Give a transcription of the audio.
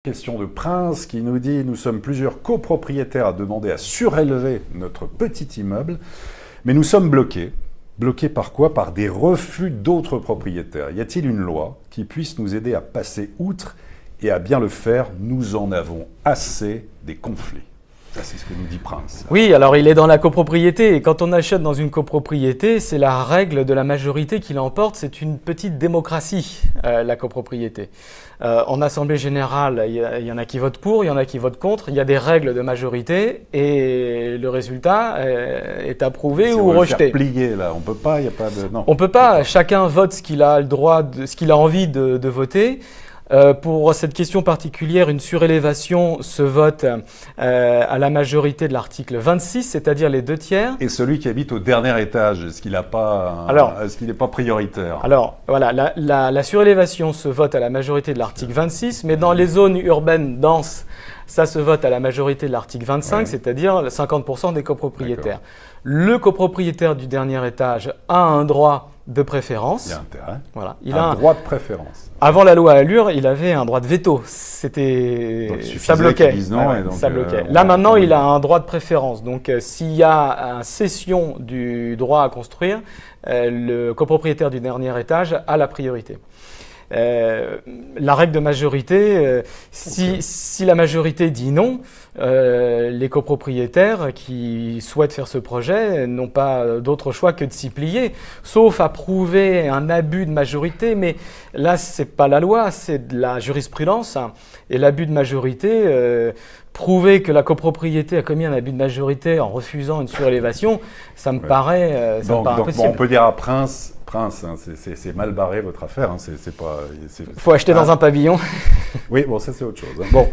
Question de Prince qui nous dit « Nous sommes plusieurs copropriétaires à demander à surélever notre petit immeuble, mais nous sommes bloqués. Bloqués par quoi? Par des refus d'autres propriétaires. Y a-t-il une loi qui puisse nous aider à passer outre et à bien le faire? Nous en avons assez des conflits. » Ça, c'est ce que nous dit Prince. Oui, alors il est dans la copropriété et quand on achète dans une copropriété, c'est la règle de la majorité qui l'emporte. C'est une petite démocratie, la copropriété. En assemblée générale, il y en a qui votent pour, il y en a qui votent contre. Il y a des règles de majorité et le résultat est approuvé ou rejeté. Faire plier là, on peut pas, il y a pas de non. On peut pas. Chacun vote ce qu'il a le droit, ce qu'il a envie de voter. Pour cette question particulière, une surélévation se vote à la majorité de l'article 26, c'est-à-dire les 2/3. Et celui qui habite au dernier étage, est-ce qu'il n'est pas prioritaire? Alors, voilà, la surélévation se vote à la majorité de l'article 26, mais dans les zones urbaines denses, ça se vote à la majorité de l'article 25, c'est-à-dire 50% des copropriétaires. Le copropriétaire du dernier étage a un droit de préférence. Il y a intérêt. Voilà. Il a un droit de préférence. Avant la loi Allure, il avait un droit de veto. Ça bloquait. Ça bloquait. Là maintenant, il a un droit de préférence. Donc, s'il y a une cession du droit à construire, le copropriétaire du dernier étage a la priorité. La règle de majorité, si la majorité dit non, les copropriétaires qui souhaitent faire ce projet n'ont pas d'autre choix que de s'y plier, sauf à prouver un abus de majorité. Mais là, c'est pas la loi, c'est de la jurisprudence. Et l'abus de majorité, prouver que la copropriété a commis un abus de majorité en refusant une surélévation, ça me paraît impossible. Bon, on peut dire à Prince, hein, c'est mal barré votre affaire. Hein, faut acheter dans un pavillon. Oui, bon, ça c'est autre chose. Hein. Bon.